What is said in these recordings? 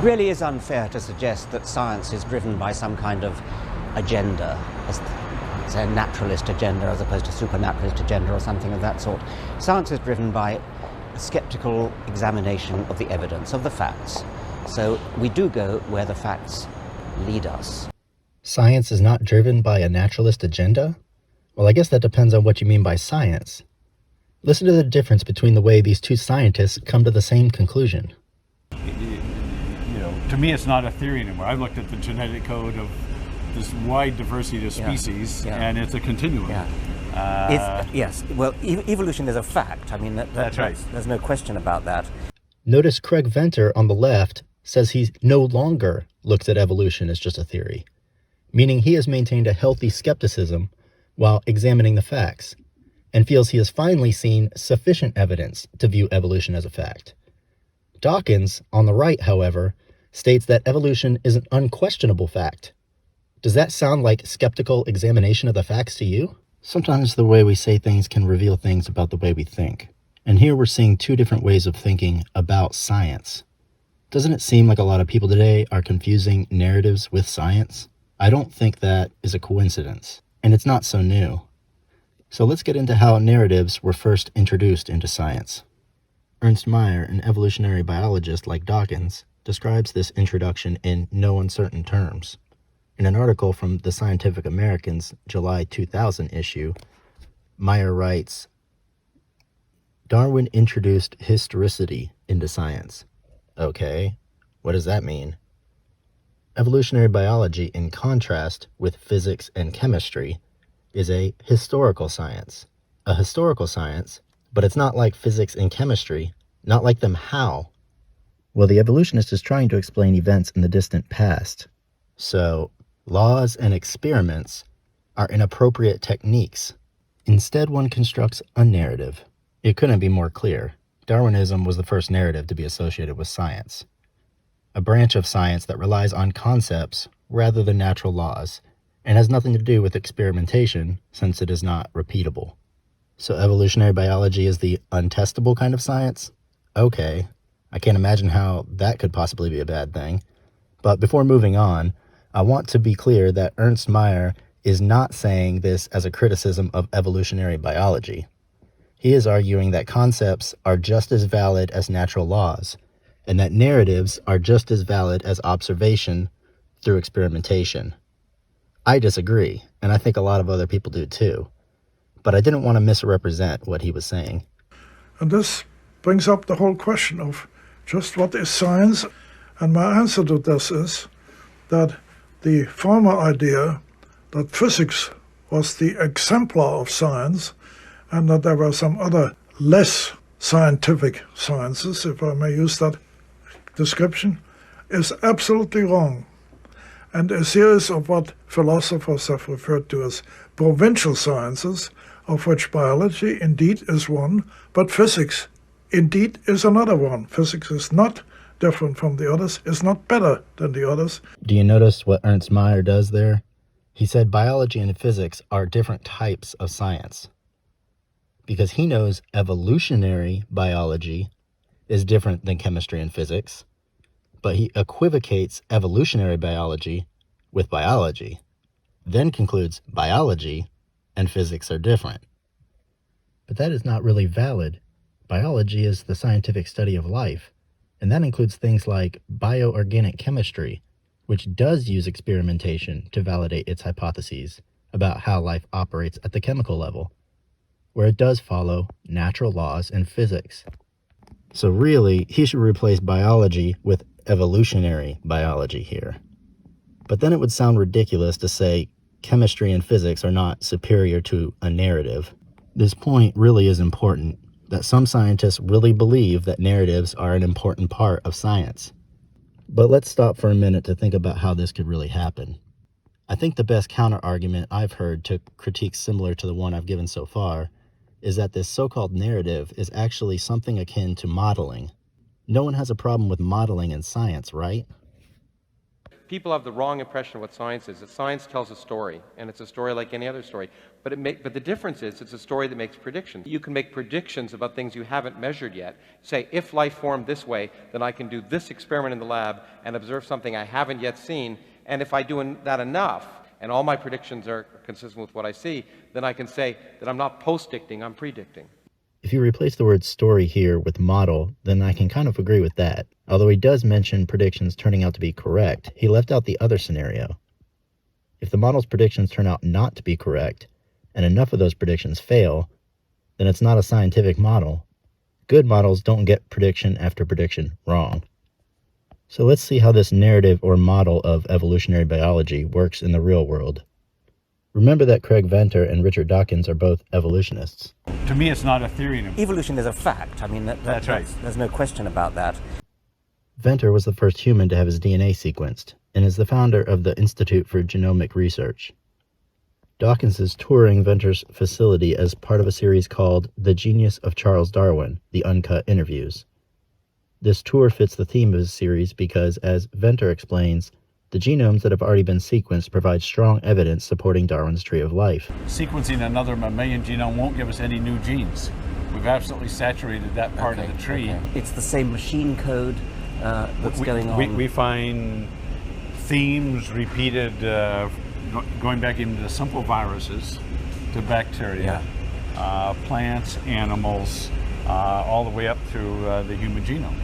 really is unfair to suggest that science is driven by some kind of agenda, say a naturalist agenda as opposed to supernaturalist agenda or something of that sort. Science is driven by a skeptical examination of the evidence, of the facts. So we do go where the facts lead us. Science is not driven by a naturalist agenda? Well, I guess that depends on what you mean by science. Listen to the difference between the way these two scientists come to the same conclusion. To me, it's not a theory anymore. I've looked at the genetic code of this wide diversity of species, and it's a continuum. Yes, well, evolution is a fact. I mean, that's right. There's no question about that. Notice Craig Venter on the left says he no longer looks at evolution as just a theory, meaning he has maintained a healthy skepticism while examining the facts, and feels he has finally seen sufficient evidence to view evolution as a fact. Dawkins, on the right, however, states that evolution is an unquestionable fact. Does that sound like skeptical examination of the facts to you? Sometimes the way we say things can reveal things about the way we think. And here we're seeing two different ways of thinking about science. Doesn't it seem like a lot of people today are confusing narratives with science? I don't think that is a coincidence, and it's not so new. So let's get into how narratives were first introduced into science. Ernst Mayr, an evolutionary biologist like Dawkins, describes this introduction in no uncertain terms. In an article from the Scientific American's July 2000 issue, Mayr writes, "Darwin introduced historicity into science." Okay, what does that mean? Evolutionary biology, in contrast with physics and chemistry, is a historical science. A historical science, but it's not like physics and chemistry. Not like them how? Well, the evolutionist is trying to explain events in the distant past. So, laws and experiments are inappropriate techniques. Instead, one constructs a narrative. It couldn't be more clear. Darwinism was the first narrative to be associated with science. A branch of science that relies on concepts rather than natural laws, and has nothing to do with experimentation since it is not repeatable. So evolutionary biology is the untestable kind of science? Okay, I can't imagine how that could possibly be a bad thing. But before moving on, I want to be clear that Ernst Mayr is not saying this as a criticism of evolutionary biology. He is arguing that concepts are just as valid as natural laws, and that narratives are just as valid as observation through experimentation. I disagree, and I think a lot of other people do too. But I didn't want to misrepresent what he was saying. And this brings up the whole question of just what is science? And my answer to this is that the former idea that physics was the exemplar of science and that there were some other less scientific sciences, if I may use that description, is absolutely wrong. And a series of what philosophers have referred to as provincial sciences, of which biology indeed is one, but physics indeed is another one. Physics is not different from the others, is not better than the others. Do you notice what Ernst Mayr does there? He said biology and physics are different types of science. Because he knows evolutionary biology is different than chemistry and physics, but he equivocates evolutionary biology with biology, then concludes biology and physics are different. But that is not really valid. Biology is the scientific study of life, and that includes things like bioorganic chemistry, which does use experimentation to validate its hypotheses about how life operates at the chemical level, where it does follow natural laws and physics. So really, he should replace biology with evolutionary biology here. But then it would sound ridiculous to say chemistry and physics are not superior to a narrative. This point really is important, that some scientists really believe that narratives are an important part of science. But let's stop for a minute to think about how this could really happen. I think the best counter-argument I've heard to critiques similar to the one I've given so far is that this so-called narrative is actually something akin to modeling. No one has a problem with modeling in science, right? People have the wrong impression of what science is. That science tells a story, and it's a story like any other story. But the difference is it's a story that makes predictions. You can make predictions about things you haven't measured yet. Say, if life formed this way, then I can do this experiment in the lab and observe something I haven't yet seen. And if I do that enough, and all my predictions are consistent with what I see, then I can say that I'm not post-dicting, I'm predicting. If you replace the word story here with model, then I can kind of agree with that. Although he does mention predictions turning out to be correct, he left out the other scenario. If the model's predictions turn out not to be correct, and enough of those predictions fail, then it's not a scientific model. Good models don't get prediction after prediction wrong. So let's see how this narrative or model of evolutionary biology works in the real world. Remember that Craig Venter and Richard Dawkins are both evolutionists. To me, it's not a theory anymore. Evolution is a fact. I mean, that's right. There's no question about that. Venter was the first human to have his DNA sequenced, and is the founder of the Institute for Genomic Research. Dawkins is touring Venter's facility as part of a series called The Genius of Charles Darwin, the Uncut Interviews. This tour fits the theme of his series because, as Venter explains, the genomes that have already been sequenced provide strong evidence supporting Darwin's tree of life. Sequencing another mammalian genome won't give us any new genes. We've absolutely saturated that part of the tree. Okay. It's the same machine code that's going on. We find themes repeated, going back into the simple viruses to bacteria, plants, animals, all the way up through the human genome.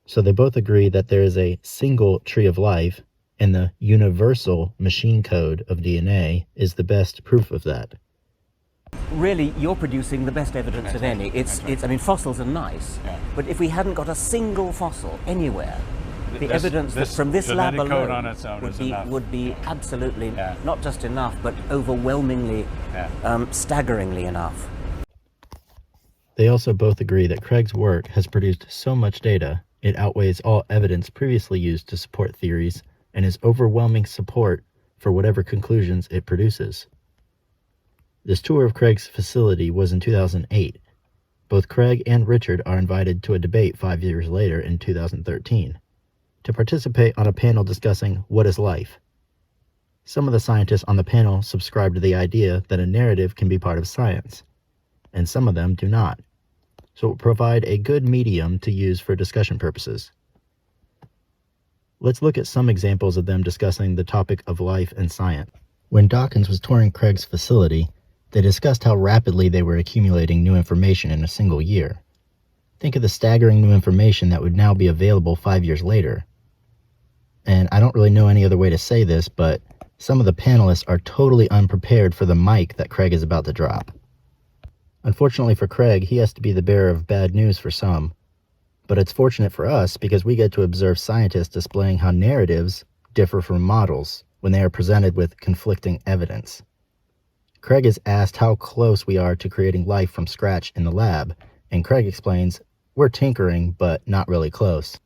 So they both agree that there is a single tree of life, and the universal machine code of DNA is the best proof of that. Really, you're producing the best evidence of any. I mean, fossils are nice, but if we hadn't got a single fossil anywhere, the evidence that from this lab alone on its own would be absolutely not just enough, but overwhelmingly, staggeringly enough. They also both agree that Craig's work has produced so much data, it outweighs all evidence previously used to support theories, and is overwhelming support for whatever conclusions it produces. This tour of Craig's facility was in 2008. Both Craig and Richard are invited to a debate 5 years later in 2013 to participate on a panel discussing what is life. Some of the scientists on the panel subscribe to the idea that a narrative can be part of science, and some of them do not. So it will provide a good medium to use for discussion purposes. Let's look at some examples of them discussing the topic of life and science. When Dawkins was touring Craig's facility, they discussed how rapidly they were accumulating new information in a single year. Think of the staggering new information that would now be available 5 years later. And I don't really know any other way to say this, but some of the panelists are totally unprepared for the mic that Craig is about to drop. Unfortunately for Craig, he has to be the bearer of bad news for some. But it's fortunate for us because we get to observe scientists displaying how narratives differ from models when they are presented with conflicting evidence. Craig is asked how close we are to creating life from scratch in the lab, and Craig explains, we're tinkering, but not really close.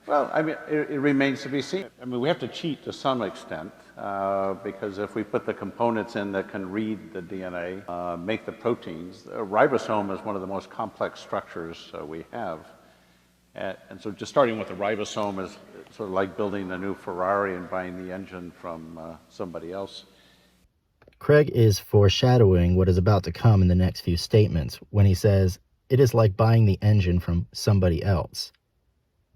Well, I mean, it remains to be seen. I mean, we have to cheat to some extent, because if we put the components in that can read the DNA, make the proteins, a ribosome is one of the most complex structures we have. And so just starting with the ribosome is sort of like building a new Ferrari and buying the engine from somebody else. Craig is foreshadowing what is about to come in the next few statements when he says, it is like buying the engine from somebody else.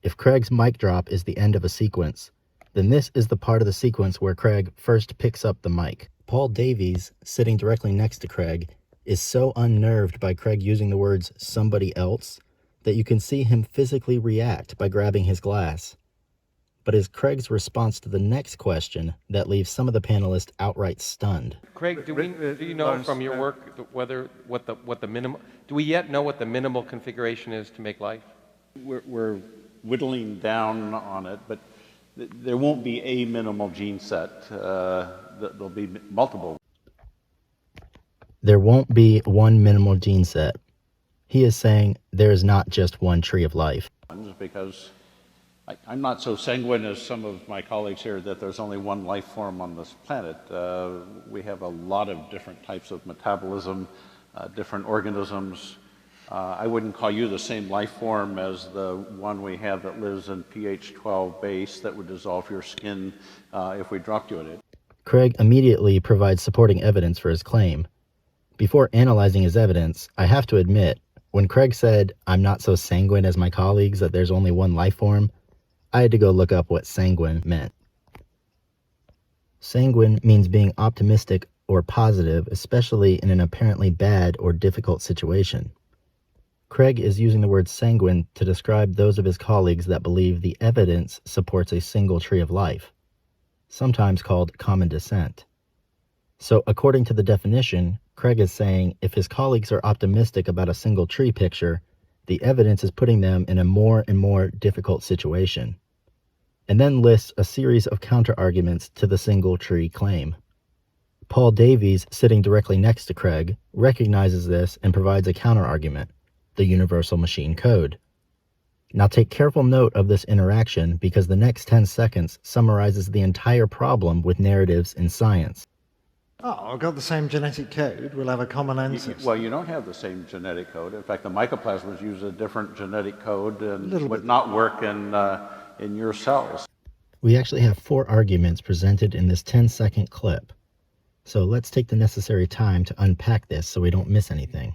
If Craig's mic drop is the end of a sequence, then this is the part of the sequence where Craig first picks up the mic. Paul Davies, sitting directly next to Craig, is so unnerved by Craig using the words somebody else that you can see him physically react by grabbing his glass. But it's Craig's response to the next question that leaves some of the panelists outright stunned. Craig, do you know from your work what the minimal? Do we yet know what the minimal configuration is to make life? We're whittling down on it, but there won't be a minimal gene set. There'll be multiple. There won't be one minimal gene set. He is saying there is not just one tree of life. Because I'm not so sanguine as some of my colleagues here that there's only one life form on this planet. We have a lot of different types of metabolism, different organisms, I wouldn't call you the same life form as the one we have that lives in pH 12 base that would dissolve your skin if we dropped you in it. Craig immediately provides supporting evidence for his claim. Before analyzing his evidence, I have to admit, when Craig said, "I'm not so sanguine as my colleagues that there's only one life form," I had to go look up what sanguine meant. Sanguine means being optimistic or positive, especially in an apparently bad or difficult situation. Craig is using the word sanguine to describe those of his colleagues that believe the evidence supports a single tree of life, sometimes called common descent. So according to the definition, Craig is saying if his colleagues are optimistic about a single tree picture, the evidence is putting them in a more and more difficult situation, and then lists a series of counter-arguments to the single tree claim. Paul Davies, sitting directly next to Craig, recognizes this and provides a counter-argument, the universal machine code. Now take careful note of this interaction because the next 10 seconds summarizes the entire problem with narratives in science. Oh, I've got the same genetic code. We'll have a common ancestor. Well, you don't have the same genetic code. In fact, the mycoplasmas use a different genetic code and would not work in your cells. We actually have 4 arguments presented in this 10-second clip. So let's take the necessary time to unpack this so we don't miss anything.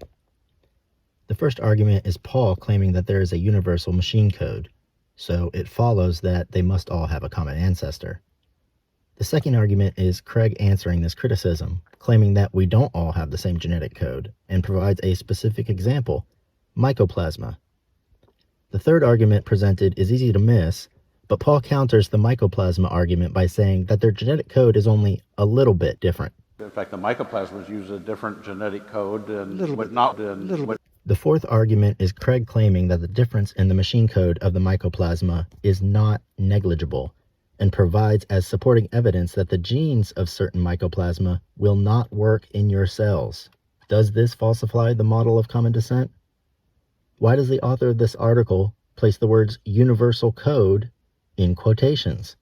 The first argument is Paul claiming that there is a universal machine code, so it follows that they must all have a common ancestor. The second argument is Craig answering this criticism, claiming that we don't all have the same genetic code, and provides a specific example, mycoplasma. The third argument presented is easy to miss, but Paul counters the mycoplasma argument by saying that their genetic code is only a little bit different. In fact, the mycoplasmas use a different genetic code and would not. The fourth argument is Craig claiming that the difference in the machine code of the mycoplasma is not negligible, and provides as supporting evidence that the genes of certain mycoplasma will not work in your cells. Does this falsify the model of common descent? Why does the author of this article place the words universal code in quotations?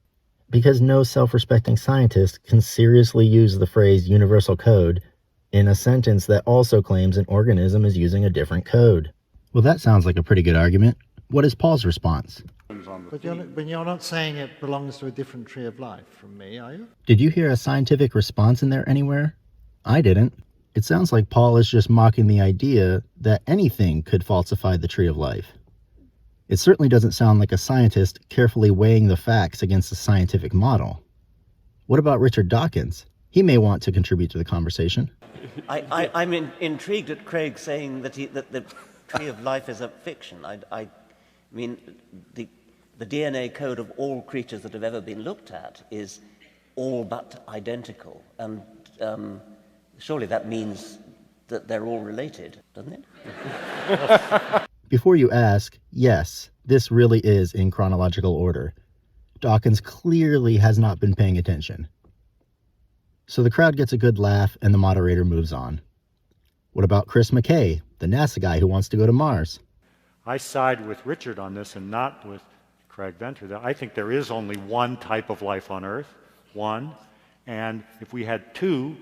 Because no self-respecting scientist can seriously use the phrase universal code in a sentence that also claims an organism is using a different code. Well, that sounds like a pretty good argument. What is Paul's response? But you're not saying it belongs to a different tree of life from me, are you? Did you hear a scientific response in there anywhere? I didn't. It sounds like Paul is just mocking the idea that anything could falsify the tree of life. It certainly doesn't sound like a scientist carefully weighing the facts against a scientific model. What about Richard Dawkins? He may want to contribute to the conversation. I'm intrigued at Craig saying that the tree of life is a fiction. I mean, the DNA code of all creatures that have ever been looked at is all but identical, and surely that means that they're all related, doesn't it? Before you ask, yes, this really is in chronological order. Dawkins clearly has not been paying attention. So the crowd gets a good laugh and the moderator moves on. What about Chris McKay, the NASA guy who wants to go to Mars? I side with Richard on this and not with Craig Venter. I think there is only one type of life on Earth, one, and if we had 2,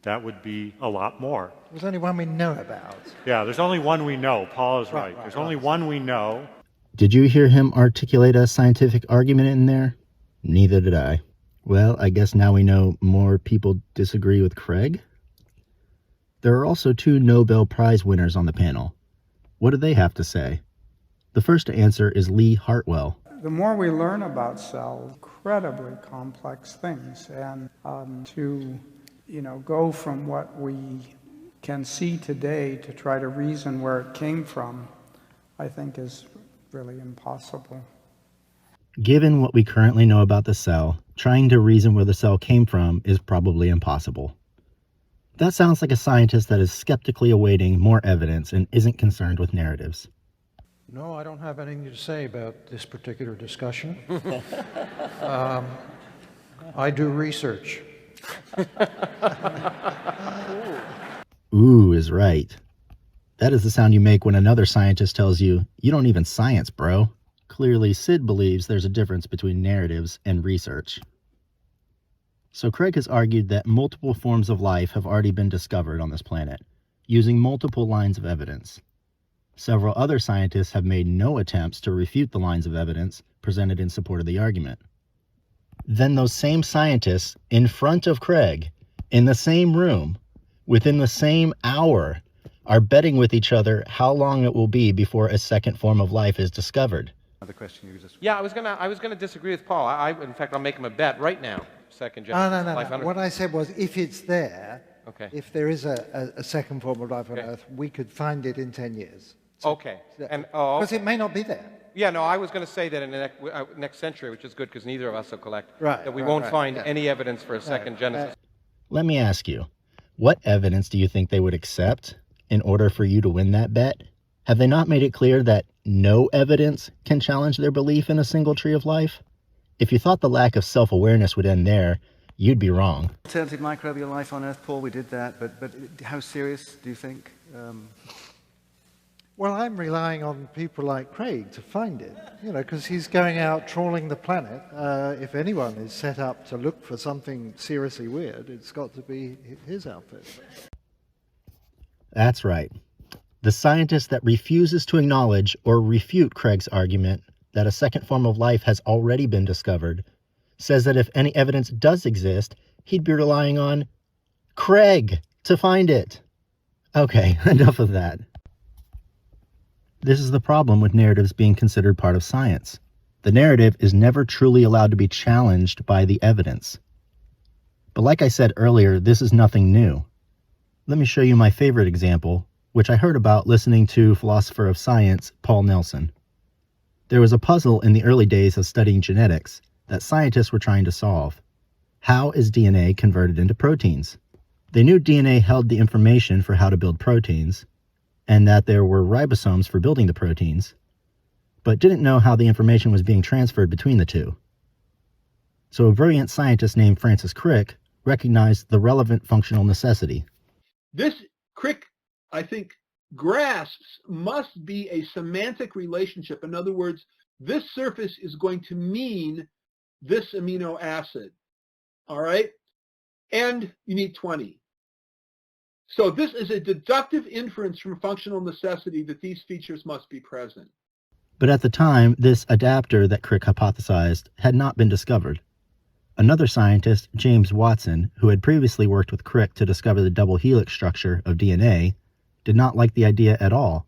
that would be a lot more. There's only one we know about. Yeah, there's only one we know. Paul is right. There's only one we know. Did you hear him articulate a scientific argument in there? Neither did I. Well, I guess now we know more people disagree with Craig. There are also 2 Nobel Prize winners on the panel. What do they have to say? The first to answer is Lee Hartwell. The more we learn about cells, incredibly complex things, and to go from what we can see today to try to reason where it came from, I think is really impossible. Given what we currently know about the cell, trying to reason where the cell came from is probably impossible. That sounds like a scientist that is skeptically awaiting more evidence and isn't concerned with narratives. No, I don't have anything to say about this particular discussion. I do research. Ooh is right. That is the sound you make when another scientist tells you, "You don't even science, bro." Clearly, Sid believes there's a difference between narratives and research. So Craig has argued that multiple forms of life have already been discovered on this planet, using multiple lines of evidence. Several other scientists have made no attempts to refute the lines of evidence presented in support of the argument. Then those same scientists in front of Craig, in the same room, within the same hour, are betting with each other how long it will be before a second form of life is discovered. Another question you just... Yeah, I was gonna disagree with Paul. In fact, I'll make him a bet right now. Second generation life on Earth. What I said was, if it's there, Okay. if there is a second form of life on Okay. Earth, we could find it in 10 years. Okay. Because it may not be there. Yeah, no, I was going to say that in the next century, which is good because neither of us will collect, Right, that we right, won't right, find yeah. any evidence for a second Genesis. Let me ask you, what evidence do you think they would accept in order for you to win that bet? Have they not made it clear that no evidence can challenge their belief in a single tree of life? If you thought the lack of self-awareness would end there, you'd be wrong. Alternative microbial life on Earth, Paul, we did that, but how serious do you think? Well, I'm relying on people like Craig to find it, because he's going out trawling the planet. If anyone is set up to look for something seriously weird, it's got to be his outfit. That's right. The scientist that refuses to acknowledge or refute Craig's argument that a second form of life has already been discovered says that if any evidence does exist, he'd be relying on Craig to find it. Okay, enough of that. This is the problem with narratives being considered part of science. The narrative is never truly allowed to be challenged by the evidence. But like I said earlier, this is nothing new. Let me show you my favorite example, which I heard about listening to philosopher of science Paul Nelson. There was a puzzle in the early days of studying genetics that scientists were trying to solve. How is DNA converted into proteins? They knew DNA held the information for how to build proteins, and that there were ribosomes for building the proteins, but didn't know how the information was being transferred between the two. So a brilliant scientist named Francis Crick recognized the relevant functional necessity. This Crick, I think, grasps must be a semantic relationship. In other words, this surface is going to mean this amino acid, all right? And you need 20. So this is a deductive inference from functional necessity that these features must be present. But at the time, this adapter that Crick hypothesized had not been discovered. Another scientist, James Watson, who had previously worked with Crick to discover the double helix structure of DNA, did not like the idea at all,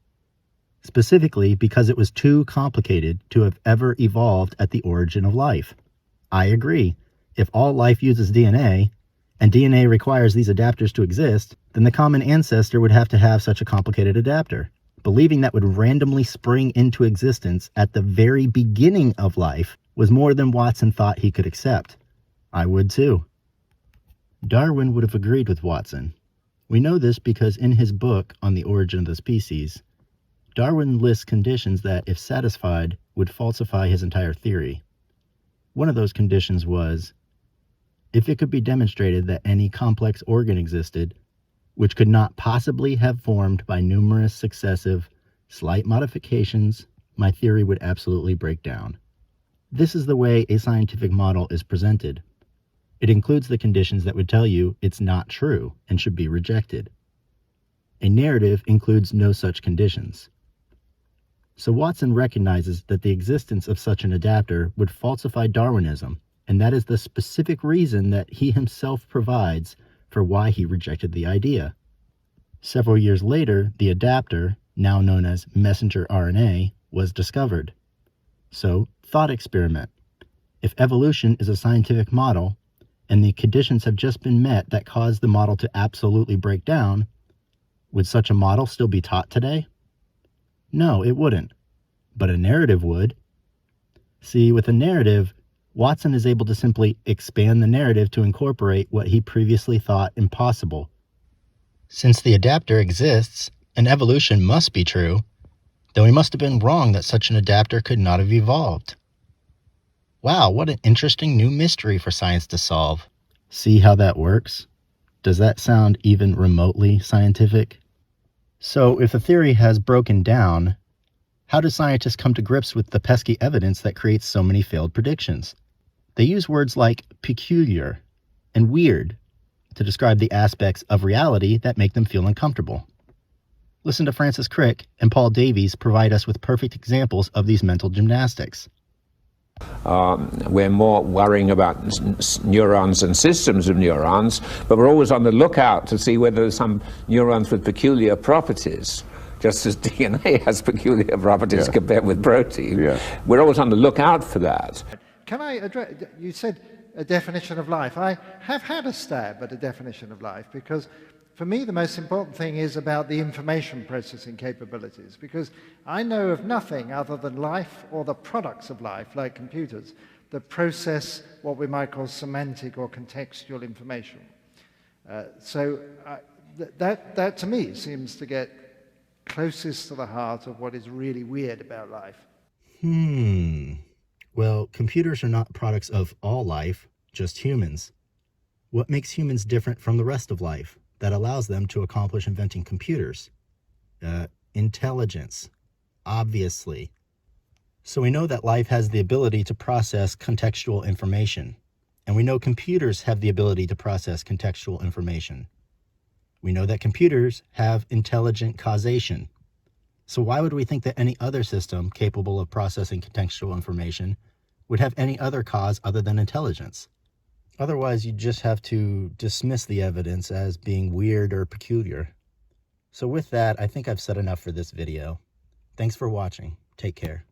specifically because it was too complicated to have ever evolved at the origin of life. I agree. If all life uses DNA, and DNA requires these adapters to exist, then the common ancestor would have to have such a complicated adapter. Believing that would randomly spring into existence at the very beginning of life was more than Watson thought he could accept. I would too. Darwin would have agreed with Watson. We know this because in his book on the origin of the species, Darwin lists conditions that, if satisfied, would falsify his entire theory. One of those conditions was, if it could be demonstrated that any complex organ existed, which could not possibly have formed by numerous successive, slight modifications, my theory would absolutely break down. This is the way a scientific model is presented. It includes the conditions that would tell you it's not true and should be rejected. A narrative includes no such conditions. So Watson recognizes that the existence of such an adapter would falsify Darwinism, and that is the specific reason that he himself provides for why he rejected the idea. Several years later, the adapter, now known as messenger RNA, was discovered. So, thought experiment. If evolution is a scientific model, and the conditions have just been met that cause the model to absolutely break down, would such a model still be taught today? No, it wouldn't. But a narrative would. See, with a narrative, Watson is able to simply expand the narrative to incorporate what he previously thought impossible. Since the adapter exists, and evolution must be true, then we must have been wrong that such an adapter could not have evolved. Wow, what an interesting new mystery for science to solve. See how that works? Does that sound even remotely scientific? So if a theory has broken down, how do scientists come to grips with the pesky evidence that creates so many failed predictions? They use words like peculiar and weird to describe the aspects of reality that make them feel uncomfortable. Listen to Francis Crick and Paul Davies provide us with perfect examples of these mental gymnastics. We're more worrying about neurons and systems of neurons, but we're always on the lookout to see whether there's some neurons with peculiar properties, just as DNA has peculiar properties compared with protein. We're always on the lookout for that. Can I address, you said a definition of life. I have had a stab at a definition of life because for me the most important thing is about the information processing capabilities, because I know of nothing other than life or the products of life, like computers, that process what we might call semantic or contextual information. That to me seems to get closest to the heart of what is really weird about life. Well, computers are not products of all life, just humans. What makes humans different from the rest of life that allows them to accomplish inventing computers? Intelligence, obviously. So we know that life has the ability to process contextual information, and we know computers have the ability to process contextual information. We know that computers have intelligent causation. So why would we think that any other system capable of processing contextual information would have any other cause other than intelligence? Otherwise, you just have to dismiss the evidence as being weird or peculiar. So with that, I think I've said enough for this video. Thanks for watching. Take care.